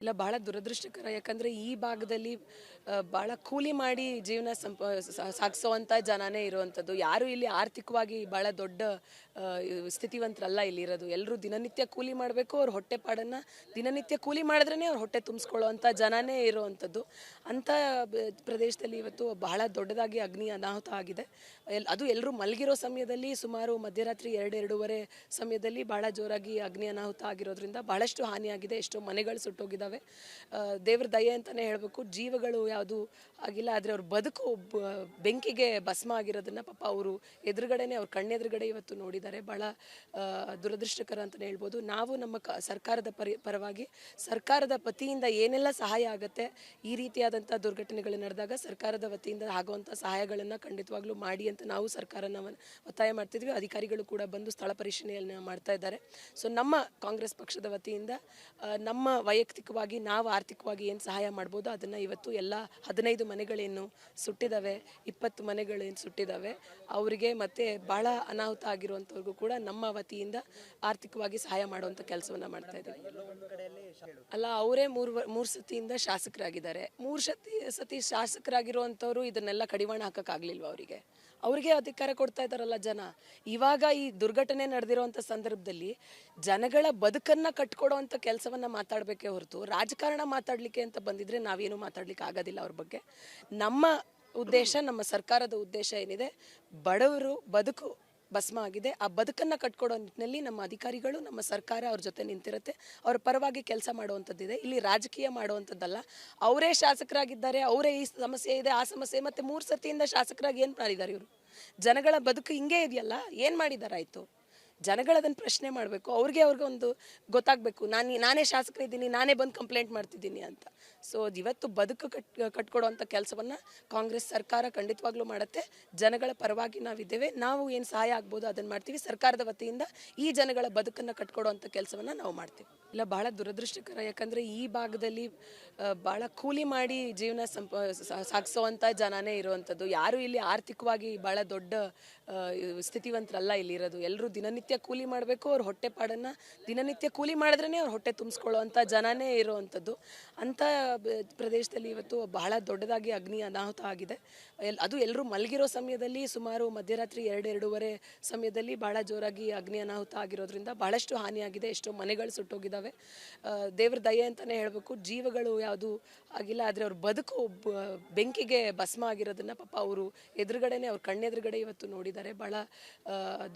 ಇಲ್ಲ ಬಹಳ ದುರದೃಷ್ಟಕರ. ಯಾಕಂದರೆ ಈ ಭಾಗದಲ್ಲಿ ಭಾಳ ಕೂಲಿ ಮಾಡಿ ಜೀವನ ಸಾಗಿಸೋವಂಥ ಜನನೇ ಇರುವಂಥದ್ದು. ಯಾರು ಇಲ್ಲಿ ಆರ್ಥಿಕವಾಗಿ ಭಾಳ ದೊಡ್ಡ ಸ್ಥಿತಿವಂತರಲ್ಲ ಇಲ್ಲಿರೋದು. ಎಲ್ಲರೂ ದಿನನಿತ್ಯ ಕೂಲಿ ಮಾಡಬೇಕು. ಅವ್ರ ಹೊಟ್ಟೆಪಾಡನ್ನು ದಿನನಿತ್ಯ ಕೂಲಿ ಮಾಡಿದ್ರೇ ಅವ್ರ ಹೊಟ್ಟೆ ತುಂಬಿಸ್ಕೊಳ್ಳೋವಂಥ ಜನನೇ ಇರುವಂಥದ್ದು. ಅಂಥ ಪ್ರದೇಶದಲ್ಲಿ ಇವತ್ತು ಬಹಳ ದೊಡ್ಡದಾಗಿ ಅಗ್ನಿ ಅನಾಹುತ ಆಗಿದೆ. ಅದು ಎಲ್ಲರೂ ಮಲಗಿರೋ ಸಮಯದಲ್ಲಿ ಸುಮಾರು ಮಧ್ಯರಾತ್ರಿ 2-2:30 ಸಮಯದಲ್ಲಿ ಭಾಳ ಜೋರಾಗಿ ಅಗ್ನಿ ಅನಾಹುತ ಆಗಿರೋದ್ರಿಂದ ಬಹಳಷ್ಟು ಹಾನಿಯಾಗಿದೆ. ಎಷ್ಟೋ ಮನೆಗಳು ಸುಟ್ಟೋಗಿದ್ದಾವೆ. ದೇವ್ರ ದಯೆ ಅಂತಲೇ ಹೇಳಬೇಕು. ಜೀವಗಳು ಯಾವುದು ಆಗಿಲ್ಲ. ಆದರೆ ಅವ್ರ ಬದುಕು ಬೆಂಕಿಗೆ ಭಸ್ಮ ಆಗಿರೋದನ್ನು ಪಾಪ ಅವರು ಎದುರುಗಡೆನೇ ಅವ್ರ ಕಣ್ಣೆದುರುಗಡೆ ಇವತ್ತು ನೋಡಿದ್ದಾರೆ. ಭಾಳ ದುರದೃಷ್ಟಕರ ಅಂತಲೇ ಹೇಳ್ಬೋದು. ನಾವು ನಮ್ಮ ಸರ್ಕಾರದ ಪರವಾಗಿ ಸರ್ಕಾರದ ವತಿಯಿಂದ ಏನೆಲ್ಲ ಸಹಾಯ ಆಗುತ್ತೆ, ಈ ರೀತಿಯಾದಂಥ ದುರ್ಘಟನೆಗಳು ನಡೆದಾಗ ಸರ್ಕಾರದ ವತಿಯಿಂದ ಆಗುವಂಥ ಸಹಾಯಗಳನ್ನು ಖಂಡಿತವಾಗ್ಲೂ ಮಾಡಿ ಅಂತ ನಾವು ಸರ್ಕಾರನ ಒತ್ತಾಯ ಮಾಡ್ತಿದ್ವಿ. ಅಧಿಕಾರಿಗಳು ಕೂಡ ಬಂದು ಸ್ಥಳ ಪರಿಶೀಲನೆಯನ್ನು ಮಾಡ್ತಾ ಇದ್ದಾರೆ. ಸೊ ನಮ್ಮ ಕಾಂಗ್ರೆಸ್ ಪಕ್ಷದ ವತಿಯಿಂದ ನಮ್ಮ ವೈಯಕ್ತಿಕವಾಗಿ ನಾವು ಆರ್ಥಿಕವಾಗಿ ಏನು ಸಹಾಯ ಮಾಡ್ಬೋದು ಅದನ್ನು ಇವತ್ತು ಎಲ್ಲ 15 ಮನೆಗಳೇನು ಸುಟ್ಟಿದ್ದಾವೆ, 20 ಮನೆಗಳೇನು ಸುಟ್ಟಿದ್ದಾವೆ ಅವರಿಗೆ ಮತ್ತು ಭಾಳ ಅನಾಹುತ ಆಗಿರುವಂಥವ್ರಿಗೂ ಕೂಡ ನಮ್ಮ ವತಿಯಿಂದ ಆರ್ಥಿಕವಾಗಿ ಸಹಾಯ ಮಾಡುವಂಥ ಕೆಲಸವನ್ನು ಮಾಡ್ತಾ ಇದ್ದೀವಿ. ಅಲ್ಲ, ಅವರೇ ಮೂರು ಸತಿಯಿಂದ ಶಾಸಕರಾಗಿದ್ದಾರೆ. ಮೂರು ಸತಿ ಶಾಸಕರಾಗಿರುವಂಥವ್ರು ಇದನ್ನೆಲ್ಲ ಕಡಿವಾಣ ಹಾಕೋಕ್ಕಾಗಲಿಲ್ವ ಅವರಿಗೆ ಅಧಿಕಾರ ಕೊಡ್ತಾ ಇದ್ದಾರಲ್ಲ ಜನ. ಇವಾಗ ಈ ದುರ್ಘಟನೆ ನಡೆದಿರುವಂಥ ಸಂದರ್ಭದಲ್ಲಿ ಜನಗಳ ಬದುಕನ್ನು ಕಟ್ಕೊಡೋವಂಥ ಕೆಲಸವನ್ನು ಮಾತಾಡಬೇಕೇ ಹೊರತು ರಾಜಕಾರಣ ಮಾತಾಡಲಿಕ್ಕೆ ಅಂತ ಬಂದಿದ್ರೆ ನಾವೇನು ಮಾತಾಡ್ಲಿಕ್ಕೆ ಆಗೋದಿಲ್ಲ ಅವ್ರ ಬಗ್ಗೆ. ನಮ್ಮ ಉದ್ದೇಶ, ನಮ್ಮ ಸರ್ಕಾರದ ಉದ್ದೇಶ ಏನಿದೆ, ಬಡವರು ಬದುಕು ಭಸ್ಮ ಆಗಿದೆ. ಆ ಬದುಕನ್ನು ಕಟ್ಕೊಡೋ ನಿಟ್ಟಿನಲ್ಲಿ ನಮ್ಮ ಅಧಿಕಾರಿಗಳು, ನಮ್ಮ ಸರ್ಕಾರ ಅವ್ರ ಜೊತೆ ನಿಂತಿರುತ್ತೆ. ಅವ್ರ ಪರವಾಗಿ ಕೆಲಸ ಮಾಡುವಂಥದ್ದಿದೆ. ಇಲ್ಲಿ ರಾಜಕೀಯ ಮಾಡುವಂಥದ್ದಲ್ಲ. ಅವರೇ ಶಾಸಕರಾಗಿದ್ದಾರೆ, ಅವರೇ ಈ ಸಮಸ್ಯೆ ಇದೆ, ಆ ಸಮಸ್ಯೆ, ಮತ್ತು 3 ಸತಿಯಿಂದ ಶಾಸಕರಾಗಿ ಏನು ಮಾಡಿದ್ದಾರೆ ಇವರು? ಜನಗಳ ಬದುಕು ಹಿಂಗೆ ಇದೆಯಲ್ಲ, ಏನು ಮಾಡಿದಾರಾಯಿತು? ಜನಗಳದನ್ನು ಪ್ರಶ್ನೆ ಮಾಡಬೇಕು. ಅವ್ರಿಗೆ ಒಂದು ಗೊತ್ತಾಗಬೇಕು, ನಾನೇ ಶಾಸಕರಿದ್ದೀನಿ, ನಾನೇ ಬಂದು ಕಂಪ್ಲೇಂಟ್ ಮಾಡ್ತಿದ್ದೀನಿ ಅಂತ. ಸೊ ಇವತ್ತು ಬದುಕು ಕಟ್ಕೊಡುವಂಥ ಕೆಲಸವನ್ನು ಕಾಂಗ್ರೆಸ್ ಸರ್ಕಾರ ಖಂಡಿತವಾಗ್ಲೂ ಮಾಡುತ್ತೆ. ಜನಗಳ ಪರವಾಗಿ ನಾವಿದ್ದೇವೆ. ನಾವು ಏನು ಸಹಾಯ ಆಗ್ಬೋದು ಅದನ್ನು ಮಾಡ್ತೀವಿ. ಸರ್ಕಾರದ ವತಿಯಿಂದ ಈ ಜನಗಳ ಬದುಕನ್ನು ಕಟ್ಕೊಡುವಂಥ ಕೆಲಸವನ್ನು ನಾವು ಮಾಡ್ತೀವಿ. ಇಲ್ಲ ಬಹಳ ದುರದೃಷ್ಟಕರ. ಯಾಕಂದರೆ ಈ ಭಾಗದಲ್ಲಿ ಭಾಳ ಕೂಲಿ ಮಾಡಿ ಜೀವನ ಸಾಗಿಸೋವಂಥ ಜನನೇ ಇರುವಂಥದ್ದು. ಯಾರು ಇಲ್ಲಿ ಆರ್ಥಿಕವಾಗಿ ಭಾಳ ದೊಡ್ಡ ಸ್ಥಿತಿವಂತರಲ್ಲ ಇಲ್ಲಿರೋದು. ಎಲ್ಲರೂ ದಿನನಿತ್ಯ ಕೂಲಿ ಮಾಡಬೇಕು. ಅವ್ರ ಹೊಟ್ಟೆಪಾಡನ್ನು ದಿನನಿತ್ಯ ಕೂಲಿ ಮಾಡಿದ್ರೇ ಅವ್ರ ಹೊಟ್ಟೆ ತುಂಬಿಸ್ಕೊಳ್ಳೋವಂಥ ಜನನೇ ಇರುವಂಥದ್ದು. ಅಂಥ ಪ್ರದೇಶದಲ್ಲಿ ಇವತ್ತು ಬಹಳ ದೊಡ್ಡದಾಗಿ ಅಗ್ನಿ ಅನಾಹುತ ಆಗಿದೆ. ಅದು ಎಲ್ಲರೂ ಮಲಗಿರೋ ಸಮಯದಲ್ಲಿ ಸುಮಾರು ಮಧ್ಯರಾತ್ರಿ 2-2:30 ಸಮಯದಲ್ಲಿ ಭಾಳ ಜೋರಾಗಿ ಅಗ್ನಿ ಅನಾಹುತ ಆಗಿರೋದ್ರಿಂದ ಬಹಳಷ್ಟು ಹಾನಿಯಾಗಿದೆ. ಎಷ್ಟೋ ಮನೆಗಳು ಸುಟ್ಟೋಗಿದ್ದಾವೆ. ದೇವ್ರ ದಯೆ ಅಂತಲೇ ಹೇಳಬೇಕು. ಜೀವಗಳು ಯಾವುದು ಆಗಿಲ್ಲ. ಆದರೆ ಅವ್ರ ಬದುಕು ಬೆಂಕಿಗೆ ಭಸ್ಮ ಆಗಿರೋದನ್ನು ಪಾಪ ಅವರು ಎದುರುಗಡೆನೇ ಅವ್ರ ಕಣ್ಣೆದುರುಗಡೆ ಇವತ್ತು ನೋಡಿದ್ದಾರೆ. ಭಾಳ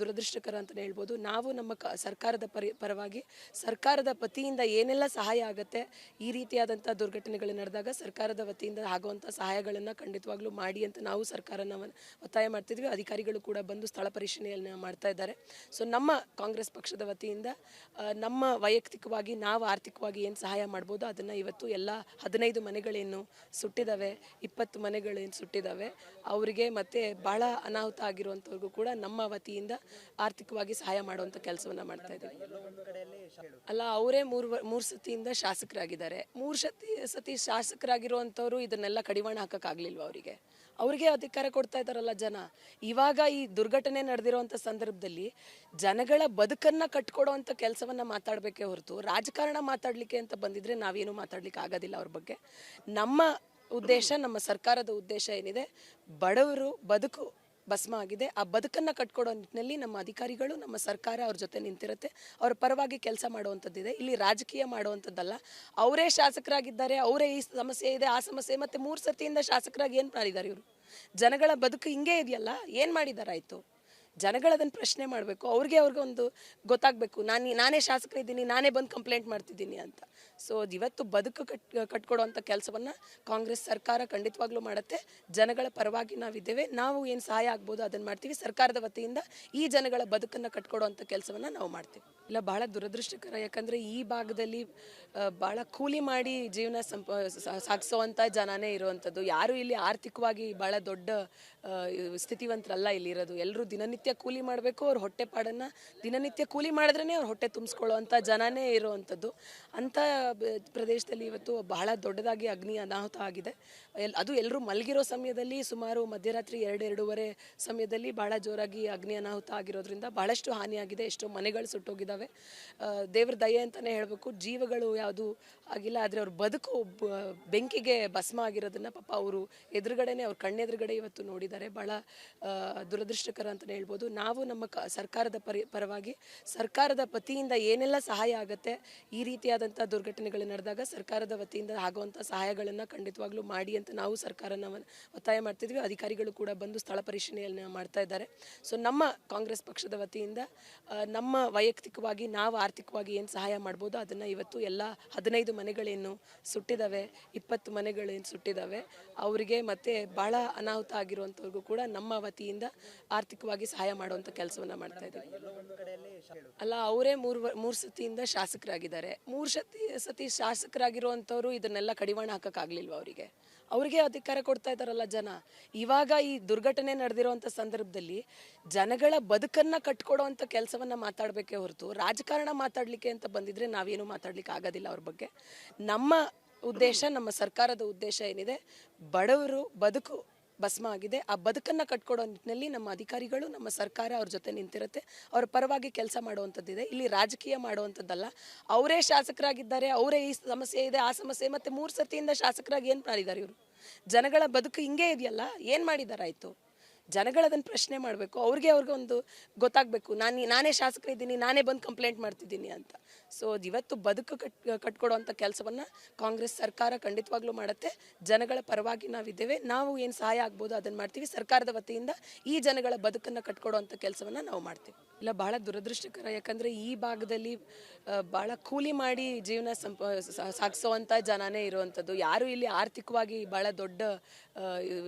ದುರದೃಷ್ಟಕರ ಅಂತಲೇ ಹೇಳ್ಬೋದು. ನಾವು ನಮ್ಮ ಸರ್ಕಾರದ ಪರವಾಗಿ ಸರ್ಕಾರದ ವತಿಯಿಂದ ಏನೆಲ್ಲ ಸಹಾಯ ಆಗುತ್ತೆ, ಈ ರೀತಿಯಾದಂಥ ದುರ್ಘಟನೆಗಳು ನಡೆದಾಗ ಸರ್ಕಾರದ ವತಿಯಿಂದ ಆಗುವಂಥ ಸಹಾಯಗಳನ್ನು ಖಂಡಿತವಾಗ್ಲೂ ಮಾಡಿ ಅಂತ ನಾವು ಸರ್ಕಾರನ ಒತ್ತಾಯ ಮಾಡ್ತಿದ್ವಿ. ಅಧಿಕಾರಿಗಳು ಕೂಡ ಬಂದು ಸ್ಥಳ ಪರಿಶೀಲನೆಯನ್ನು ಮಾಡ್ತಾ ಇದ್ದಾರೆ. ಸೊ ನಮ್ಮ ಕಾಂಗ್ರೆಸ್ ಪಕ್ಷದ ವತಿಯಿಂದ ನಮ್ಮ ವೈಯಕ್ತಿಕವಾಗಿ ನಾವು ಆರ್ಥಿಕವಾಗಿ ಏನು ಸಹಾಯ ಮಾಡ್ಬೋದು ಅದನ್ನು ಇವತ್ತು ಎಲ್ಲ 15 ಮನೆಗಳೇನು ಸುಟ್ಟಿದ್ದಾವೆ, 20 ಮನೆಗಳೇನು ಸುಟ್ಟಿದ್ದಾವೆ ಅವರಿಗೆ ಮತ್ತು ಭಾಳ ಅನಾಹುತ ಆಗಿರುವಂಥವ್ರಿಗೂ ಕೂಡ ನಮ್ಮ ವತಿಯಿಂದ ಆರ್ಥಿಕವಾಗಿ ಸಹಾಯ ಮಾಡುವಂಥ ಕೆಲಸವನ್ನು ಮಾಡ್ತಾ ಇದ್ದೀವಿ. ಅಲ್ಲ, ಅವರೇ ಮೂರು ಸತಿಯಿಂದ ಶಾಸಕರಾಗಿದ್ದಾರೆ. 3 ಸತಿ ಶಾಸಕರಾಗಿರುವಂಥವ್ರು ಇದನ್ನೆಲ್ಲ ಕಡಿವಾಣ ಹಾಕೋಕ್ಕಾಗಲಿಲ್ವ ಅವರಿಗೆ ಅಧಿಕಾರ ಕೊಡ್ತಾ ಇದ್ದಾರಲ್ಲ ಜನ. ಇವಾಗ ಈ ದುರ್ಘಟನೆ ನಡೆದಿರುವಂಥ ಸಂದರ್ಭದಲ್ಲಿ ಜನಗಳ ಬದುಕನ್ನು ಕಟ್ಕೊಡೋವಂಥ ಕೆಲಸವನ್ನು ಮಾತಾಡಬೇಕೇ ಹೊರತು ರಾಜಕಾರಣ ಮಾತಾಡಲಿಕ್ಕೆ ಅಂತ ಬಂದಿದ್ರೆ ನಾವೇನು ಮಾತಾಡ್ಲಿಕ್ಕೆ ಆಗೋದಿಲ್ಲ ಅವ್ರ ಬಗ್ಗೆ. ನಮ್ಮ ಉದ್ದೇಶ, ನಮ್ಮ ಸರ್ಕಾರದ ಉದ್ದೇಶ ಏನಿದೆ, ಬಡವರು ಬದುಕು ಭಸ್ಮ ಆಗಿದೆ. ಆ ಬದುಕನ್ನು ಕಟ್ಕೊಡೋ ನಿಟ್ಟಿನಲ್ಲಿ ನಮ್ಮ ಅಧಿಕಾರಿಗಳು, ನಮ್ಮ ಸರ್ಕಾರ ಅವ್ರ ಜೊತೆ ನಿಂತಿರುತ್ತೆ. ಅವ್ರ ಪರವಾಗಿ ಕೆಲಸ ಮಾಡುವಂಥದ್ದಿದೆ. ಇಲ್ಲಿ ರಾಜಕೀಯ ಮಾಡುವಂಥದ್ದಲ್ಲ. ಅವರೇ ಶಾಸಕರಾಗಿದ್ದಾರೆ, ಅವರೇ ಈ ಸಮಸ್ಯೆ ಇದೆ, ಆ ಸಮಸ್ಯೆ, ಮತ್ತು 3 ಸತಿಯಿಂದ ಶಾಸಕರಾಗಿ ಏನು ಮಾಡಿದ್ದಾರೆ ಇವರು? ಜನಗಳ ಬದುಕು ಹಿಂಗೆ ಇದೆಯಲ್ಲ, ಏನು ಮಾಡಿದಾರಾಯಿತು? ಜನಗಳದನ್ನು ಪ್ರಶ್ನೆ ಮಾಡಬೇಕು. ಅವ್ರಿಗೆ ಒಂದು ಗೊತ್ತಾಗಬೇಕು, ನಾನೇ ಶಾಸಕರಿದ್ದೀನಿ, ನಾನೇ ಬಂದು ಕಂಪ್ಲೇಂಟ್ ಮಾಡ್ತಿದ್ದೀನಿ ಅಂತ. ಸೊ ಇವತ್ತು ಬದುಕು ಕಟ್ಕೊಡುವಂಥ ಕೆಲಸವನ್ನು ಕಾಂಗ್ರೆಸ್ ಸರ್ಕಾರ ಖಂಡಿತವಾಗ್ಲೂ ಮಾಡುತ್ತೆ. ಜನಗಳ ಪರವಾಗಿ ನಾವಿದ್ದೇವೆ. ನಾವು ಏನು ಸಹಾಯ ಆಗ್ಬೋದು ಅದನ್ನು ಮಾಡ್ತೀವಿ. ಸರ್ಕಾರದ ವತಿಯಿಂದ ಈ ಜನಗಳ ಬದುಕನ್ನು ಕಟ್ಕೊಡುವಂಥ ಕೆಲಸವನ್ನು ನಾವು ಮಾಡ್ತೀವಿ. ಇಲ್ಲ ಬಹಳ ದುರದೃಷ್ಟಕರ. ಯಾಕಂದರೆ ಈ ಭಾಗದಲ್ಲಿ ಭಾಳ ಕೂಲಿ ಮಾಡಿ ಜೀವನ ಸಾಗಿಸೋವಂಥ ಜನನೇ ಇರುವಂಥದ್ದು. ಯಾರು ಇಲ್ಲಿ ಆರ್ಥಿಕವಾಗಿ ಭಾಳ ದೊಡ್ಡ ಸ್ಥಿತಿವಂತರಲ್ಲ ಇಲ್ಲಿರೋದು. ಎಲ್ಲರೂ ದಿನನಿತ್ಯ ದಿನನಿತ್ಯ ಕೂಲಿ ಮಾಡಬೇಕು, ಅವ್ರ ಹೊಟ್ಟೆಪಾಡನ್ನು ದಿನನಿತ್ಯ ಕೂಲಿ ಮಾಡಿದ್ರೇ ಅವ್ರ ಹೊಟ್ಟೆ ತುಂಬಿಸ್ಕೊಳ್ಳೋ ಜನನೇ ಇರುವಂಥದ್ದು. ಅಂಥ ಪ್ರದೇಶದಲ್ಲಿ ಇವತ್ತು ಬಹಳ ದೊಡ್ಡದಾಗಿ ಅಗ್ನಿ ಅನಾಹುತ ಆಗಿದೆ. ಅದು ಎಲ್ಲರೂ ಮಲಗಿರೋ ಸಮಯದಲ್ಲಿ ಸುಮಾರು ಮಧ್ಯರಾತ್ರಿ 2-2:30 ಸಮಯದಲ್ಲಿ ಭಾಳ ಜೋರಾಗಿ ಅಗ್ನಿ ಅನಾಹುತ ಆಗಿರೋದ್ರಿಂದ ಭಾಳಷ್ಟು ಹಾನಿಯಾಗಿದೆ. ಎಷ್ಟೋ ಮನೆಗಳು ಸುಟ್ಟೋಗಿದ್ದಾವೆ. ದೇವ್ರ ದಯೆ ಅಂತಲೇ ಹೇಳಬೇಕು. ಜೀವಗಳು ಯಾವುದು ಆಗಿಲ್ಲ, ಆದರೆ ಅವ್ರ ಬದುಕು ಬೆಂಕಿಗೆ ಭಸ್ಮ ಆಗಿರೋದನ್ನು ಪಾಪ ಅವರು ಎದುರುಗಡೆನೇ, ಅವ್ರ ಕಣ್ಣೆದುರುಗಡೆ ಇವತ್ತು ನೋಡಿದ್ದಾರೆ. ಭಾಳ ದುರದೃಷ್ಟಕರ ಅಂತಲೇ ಹೇಳ್ಬೋದು. ನಾವು ನಮ್ಮ ಸರ್ಕಾರದ ಪರವಾಗಿ ಸರ್ಕಾರದ ವತಿಯಿಂದ ಏನೆಲ್ಲ ಸಹಾಯ ಆಗುತ್ತೆ, ಈ ರೀತಿಯಾದಂಥ ದುರ್ಘಟನೆಗಳು ನಡೆದಾಗ ಸರ್ಕಾರದ ವತಿಯಿಂದ ಆಗುವಂಥ ಸಹಾಯಗಳನ್ನು ಖಂಡಿತವಾಗ್ಲೂ ಮಾಡಿ ಅಂತ ನಾವು ಸರ್ಕಾರನ ಒತ್ತಾಯ ಮಾಡ್ತಿದ್ವಿ. ಅಧಿಕಾರಿಗಳು ಕೂಡ ಬಂದು ಸ್ಥಳ ಪರಿಶೀಲನೆಯನ್ನು ಮಾಡ್ತಾ ಇದ್ದಾರೆ. ಸೊ ನಮ್ಮ ಕಾಂಗ್ರೆಸ್ ಪಕ್ಷದ ವತಿಯಿಂದ ನಮ್ಮ ವೈಯಕ್ತಿಕವಾಗಿ ನಾವು ಆರ್ಥಿಕವಾಗಿ ಏನು ಸಹಾಯ ಮಾಡ್ಬೋದು ಅದನ್ನು ಇವತ್ತು ಎಲ್ಲ 15 ಮನೆಗಳೇನು ಸುಟ್ಟಿದ್ದಾವೆ, 20 ಮನೆಗಳೇನು ಸುಟ್ಟಿದ್ದಾವೆ ಅವರಿಗೆ ಮತ್ತು ಭಾಳ ಅನಾಹುತ ಆಗಿರುವಂಥವ್ರಿಗೂ ಕೂಡ ನಮ್ಮ ವತಿಯಿಂದ ಆರ್ಥಿಕವಾಗಿ ಸಹಾಯ ಮಾಡುವಂಥ ಕೆಲಸವನ್ನು ಮಾಡ್ತಾ ಇದ್ದೀವಿ. ಅಲ್ಲ, ಅವರೇ ಮೂರು ಸತಿಯಿಂದ ಶಾಸಕರಾಗಿದ್ದಾರೆ. 3 ಸತಿ ಶಾಸಕರಾಗಿರುವಂಥವ್ರು ಇದನ್ನೆಲ್ಲ ಕಡಿವಾಣ ಹಾಕೋಕ್ಕಾಗಲಿಲ್ವ ಅವ್ರಿಗೆ ಅಧಿಕಾರ ಕೊಡ್ತಾ ಇದ್ದಾರಲ್ಲ ಜನ. ಇವಾಗ ಈ ದುರ್ಘಟನೆ ನಡೆದಿರುವಂಥ ಸಂದರ್ಭದಲ್ಲಿ ಜನಗಳ ಬದುಕನ್ನು ಕಟ್ಕೊಡೋವಂಥ ಕೆಲಸವನ್ನು ಮಾತಾಡಬೇಕೇ ಹೊರತು ರಾಜಕಾರಣ ಮಾತಾಡಲಿಕ್ಕೆ ಅಂತ ಬಂದಿದ್ರೆ ನಾವೇನು ಮಾತಾಡ್ಲಿಕ್ಕೆ ಆಗೋದಿಲ್ಲ ಅವ್ರ ಬಗ್ಗೆ. ನಮ್ಮ ಉದ್ದೇಶ, ನಮ್ಮ ಸರ್ಕಾರದ ಉದ್ದೇಶ ಏನಿದೆ, ಬಡವರು ಬದುಕು ಭಸ್ಮ ಆಗಿದೆ, ಆ ಬದುಕನ್ನು ಕಟ್ಕೊಡೋ ನಿಟ್ಟಿನಲ್ಲಿ ನಮ್ಮ ಅಧಿಕಾರಿಗಳು, ನಮ್ಮ ಸರ್ಕಾರ ಅವ್ರ ಜೊತೆ ನಿಂತಿರುತ್ತೆ. ಅವ್ರ ಪರವಾಗಿ ಕೆಲಸ ಮಾಡುವಂಥದ್ದಿದೆ. ಇಲ್ಲಿ ರಾಜಕೀಯ ಮಾಡುವಂಥದ್ದಲ್ಲ. ಅವರೇ ಶಾಸಕರಾಗಿದ್ದಾರೆ, ಅವರೇ ಈ ಸಮಸ್ಯೆ ಇದೆ, ಆ ಸಮಸ್ಯೆ, ಮತ್ತು 3 ಸತಿಯಿಂದ ಶಾಸಕರಾಗಿ ಏನು ಮಾಡಿದ್ದಾರೆ ಇವರು? ಜನಗಳ ಬದುಕು ಹಿಂಗೆ ಇದೆಯಲ್ಲ, ಏನು ಮಾಡಿದಾರಾಯಿತು? ಜನಗಳದನ್ನು ಪ್ರಶ್ನೆ ಮಾಡಬೇಕು. ಅವ್ರಿಗೆ ಒಂದು ಗೊತ್ತಾಗಬೇಕು, ನಾನೇ ಶಾಸಕರಿದ್ದೀನಿ, ನಾನೇ ಬಂದು ಕಂಪ್ಲೇಂಟ್ ಮಾಡ್ತಿದ್ದೀನಿ ಅಂತ. ಸೊ ಇವತ್ತು ಬದುಕು ಕಟ್ಕೊಡೋವಂಥ ಕೆಲಸವನ್ನು ಕಾಂಗ್ರೆಸ್ ಸರ್ಕಾರ ಖಂಡಿತವಾಗ್ಲೂ ಮಾಡುತ್ತೆ. ಜನಗಳ ಪರವಾಗಿ ನಾವಿದ್ದೇವೆ. ನಾವು ಏನು ಸಹಾಯ ಆಗ್ಬೋದು ಅದನ್ನು ಮಾಡ್ತೀವಿ. ಸರ್ಕಾರದ ವತಿಯಿಂದ ಈ ಜನಗಳ ಬದುಕನ್ನು ಕಟ್ಕೊಡೋವಂಥ ಕೆಲಸವನ್ನು ನಾವು ಮಾಡ್ತೀವಿ. ಇಲ್ಲ, ಭಾಳ ದುರದೃಷ್ಟಕರ. ಯಾಕಂದರೆ ಈ ಭಾಗದಲ್ಲಿ ಭಾಳ ಕೂಲಿ ಮಾಡಿ ಜೀವನ ಸಾಗಿಸೋವಂಥ ಜನನೇ ಇರುವಂಥದ್ದು. ಯಾರೂ ಇಲ್ಲಿ ಆರ್ಥಿಕವಾಗಿ ಭಾಳ ದೊಡ್ಡ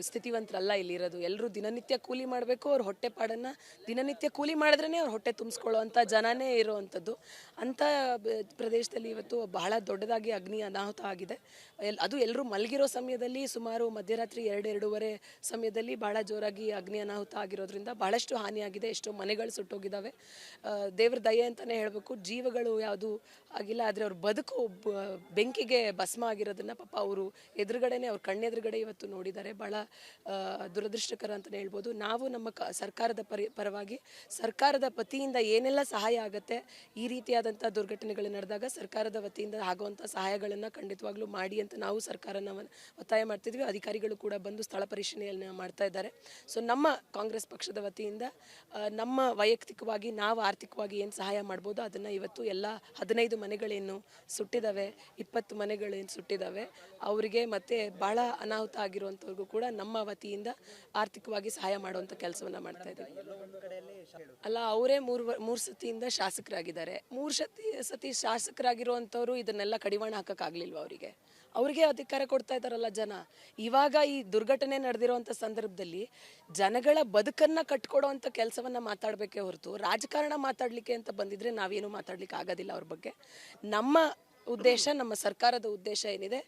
ಸ್ಥಿತಿವಂತರಲ್ಲ ಇಲ್ಲಿರೋದು. ಎಲ್ಲರೂ ದಿನನಿತ್ಯ ಕೂಲಿ ಮಾಡಬೇಕು, ಅವ್ರ ಹೊಟ್ಟೆಪಾಡನ್ನು ದಿನನಿತ್ಯ ಕೂಲಿ ಮಾಡಿದ್ರೇ ಅವ್ರ ಹೊಟ್ಟೆ ತುಂಬಿಸ್ಕೊಳ್ಳೋ ಜನನೇ ಇರುವಂಥದ್ದು. ಅಂಥ ಪ್ರದೇಶದಲ್ಲಿ ಇವತ್ತು ಬಹಳ ದೊಡ್ಡದಾಗಿ ಅಗ್ನಿ ಅನಾಹುತ ಆಗಿದೆ. ಅದು ಎಲ್ಲರೂ ಮಲಗಿರೋ ಸಮಯದಲ್ಲಿ ಸುಮಾರು ಮಧ್ಯರಾತ್ರಿ 2-2:30 ಸಮಯದಲ್ಲಿ ಭಾಳ ಜೋರಾಗಿ ಅಗ್ನಿ ಅನಾಹುತ ಆಗಿರೋದ್ರಿಂದ ಭಾಳಷ್ಟು ಹಾನಿಯಾಗಿದೆ. ಎಷ್ಟೋ ಮನೆಗಳು ಸುಟ್ಟೋಗಿದ್ದಾವೆ. ದೇವ್ರ ದಯೆ ಅಂತಲೇ ಹೇಳಬೇಕು. ಜೀವಗಳು ಯಾವುದು ಆಗಿಲ್ಲ, ಆದರೆ ಅವ್ರ ಬದುಕು ಬೆಂಕಿಗೆ ಭಸ್ಮ ಆಗಿರೋದನ್ನು ಪಾಪ ಅವರು ಎದುರುಗಡೆನೇ, ಅವ್ರ ಕಣ್ಣೆದುರುಗಡೆ ಇವತ್ತು ನೋಡಿದ್ದಾರೆ. ಭಾಳ ದುರದೃಷ್ಟಕರ ಅಂತಲೇ ಹೇಳ್ಬೋದು. ನಾವು ನಮ್ಮ ಸರ್ಕಾರದ ಪರವಾಗಿ ಸರ್ಕಾರದ ವತಿಯಿಂದ ಏನೆಲ್ಲ ಸಹಾಯ ಆಗುತ್ತೆ, ಈ ರೀತಿಯಾದಂಥ ದುರ್ಘಟನೆಗಳು ನಡೆದಾಗ ಸರ್ಕಾರದ ವತಿಯಿಂದ ಆಗುವಂಥ ಸಹಾಯಗಳನ್ನು ಖಂಡಿತವಾಗ್ಲೂ ಮಾಡಿ ಅಂತ ನಾವು ಸರ್ಕಾರನ ಒತ್ತಾಯ ಮಾಡ್ತಿದ್ವಿ. ಅಧಿಕಾರಿಗಳು ಕೂಡ ಬಂದು ಸ್ಥಳ ಪರಿಶೀಲನೆಯನ್ನು ಮಾಡ್ತಾ ಇದ್ದಾರೆ. ಸೊ ನಮ್ಮ ಕಾಂಗ್ರೆಸ್ ಪಕ್ಷದ ವತಿಯಿಂದ ನಮ್ಮ ವೈಯಕ್ತಿಕವಾಗಿ ನಾವು ಆರ್ಥಿಕವಾಗಿ ಏನು ಸಹಾಯ ಮಾಡ್ಬೋದು ಅದನ್ನು ಇವತ್ತು ಎಲ್ಲ 15 ಮನೆಗಳೇನು ಸುಟ್ಟಿದ್ದಾವೆ, 20 ಮನೆಗಳೇನು ಸುಟ್ಟಿದ್ದಾವೆ ಅವರಿಗೆ ಮತ್ತು ಭಾಳ ಅನಾಹುತ ಆಗಿರುವಂಥವ್ರಿಗೂ ಕೂಡ ನಮ್ಮ ವತಿಯಿಂದ ಆರ್ಥಿಕವಾಗಿ ಸಹಾಯ ಮಾಡುವಂಥ ಕೆಲಸವನ್ನು ಮಾಡ್ತಾ ಇದ್ದೀವಿ. ಅಲ್ಲ, ಅವರೇ ಮೂರು ಸತಿಯಿಂದ ಶಾಸಕರಾಗಿದ್ದಾರೆ. 3 ಸತಿ ಶಾಸಕರಾಗಿರುವಂಥವ್ರು ಇದನ್ನೆಲ್ಲ ಕಡಿವಾಣ ಹಾಕೋಕ್ಕಾಗಲಿಲ್ವ ಅವ್ರಿಗೆ ಅಧಿಕಾರ ಕೊಡ್ತಾ ಇದ್ದಾರಲ್ಲ ಜನ. ಇವಾಗ ಈ ದುರ್ಘಟನೆ ನಡೆದಿರುವಂಥ ಸಂದರ್ಭದಲ್ಲಿ ಜನಗಳ ಬದುಕನ್ನು ಕಟ್ಕೊಡೋವಂಥ ಕೆಲಸವನ್ನು ಮಾತಾಡಬೇಕೇ ಹೊರತು ರಾಜಕಾರಣ ಮಾತಾಡಲಿಕ್ಕೆ ಅಂತ ಬಂದಿದ್ರೆ ನಾವೇನು ಮಾತಾಡ್ಲಿಕ್ಕೆ ಆಗೋದಿಲ್ಲ ಅವ್ರ ಬಗ್ಗೆ. ನಮ್ಮ ಉದ್ದೇಶ, ನಮ್ಮ ಸರ್ಕಾರದ ಉದ್ದೇಶ ಏನಿದೆ,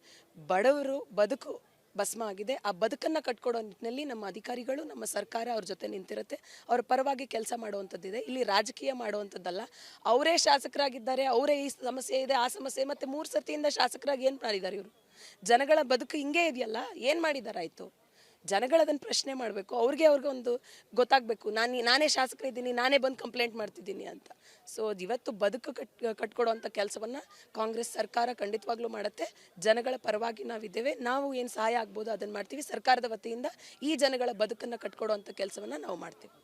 ಬಡವರು ಬದುಕು ಭಸ್ಮ ಆಗಿದೆ, ಆ ಬದುಕನ್ನು ಕಟ್ಕೊಡೋ ನಿಟ್ಟಿನಲ್ಲಿ ನಮ್ಮ ಅಧಿಕಾರಿಗಳು, ನಮ್ಮ ಸರ್ಕಾರ ಅವ್ರ ಜೊತೆ ನಿಂತಿರುತ್ತೆ. ಅವ್ರ ಪರವಾಗಿ ಕೆಲಸ ಮಾಡುವಂಥದ್ದಿದೆ. ಇಲ್ಲಿ ರಾಜಕೀಯ ಮಾಡುವಂಥದ್ದಲ್ಲ. ಅವರೇ ಶಾಸಕರಾಗಿದ್ದಾರೆ, ಅವರೇ ಈ ಸಮಸ್ಯೆ ಇದೆ, ಆ ಸಮಸ್ಯೆ, ಮತ್ತು 3 ಸತಿಯಿಂದ ಶಾಸಕರಾಗಿ ಏನು ಮಾಡಿದ್ದಾರೆ ಇವರು? ಜನಗಳ ಬದುಕು ಹಿಂಗೆ ಇದೆಯಲ್ಲ, ಏನು ಮಾಡಿದಾರಾಯಿತು? ಜನಗಳದನ್ನು ಪ್ರಶ್ನೆ ಮಾಡಬೇಕು. ಅವ್ರಿಗೆ ಒಂದು ಗೊತ್ತಾಗಬೇಕು, ನಾನೇ ಶಾಸಕರಿದ್ದೀನಿ, ನಾನೇ ಬಂದು ಕಂಪ್ಲೇಂಟ್ ಮಾಡ್ತಿದ್ದೀನಿ ಅಂತ. ಸೊ ಇವತ್ತು ಬದುಕು ಕಟ್ಕೊಡೋವಂಥ ಕೆಲಸವನ್ನು ಕಾಂಗ್ರೆಸ್ ಸರ್ಕಾರ ಖಂಡಿತವಾಗ್ಲೂ ಮಾಡುತ್ತೆ. ಜನಗಳ ಪರವಾಗಿ ನಾವಿದ್ದೇವೆ. ನಾವು ಏನು ಸಹಾಯ ಆಗ್ಬೋದು ಅದನ್ನು ಮಾಡ್ತೀವಿ. ಸರ್ಕಾರದ ವತಿಯಿಂದ ಈ ಜನಗಳ ಬದುಕನ್ನು ಕಟ್ಕೊಡೋವಂಥ ಕೆಲಸವನ್ನು ನಾವು ಮಾಡ್ತೀವಿ.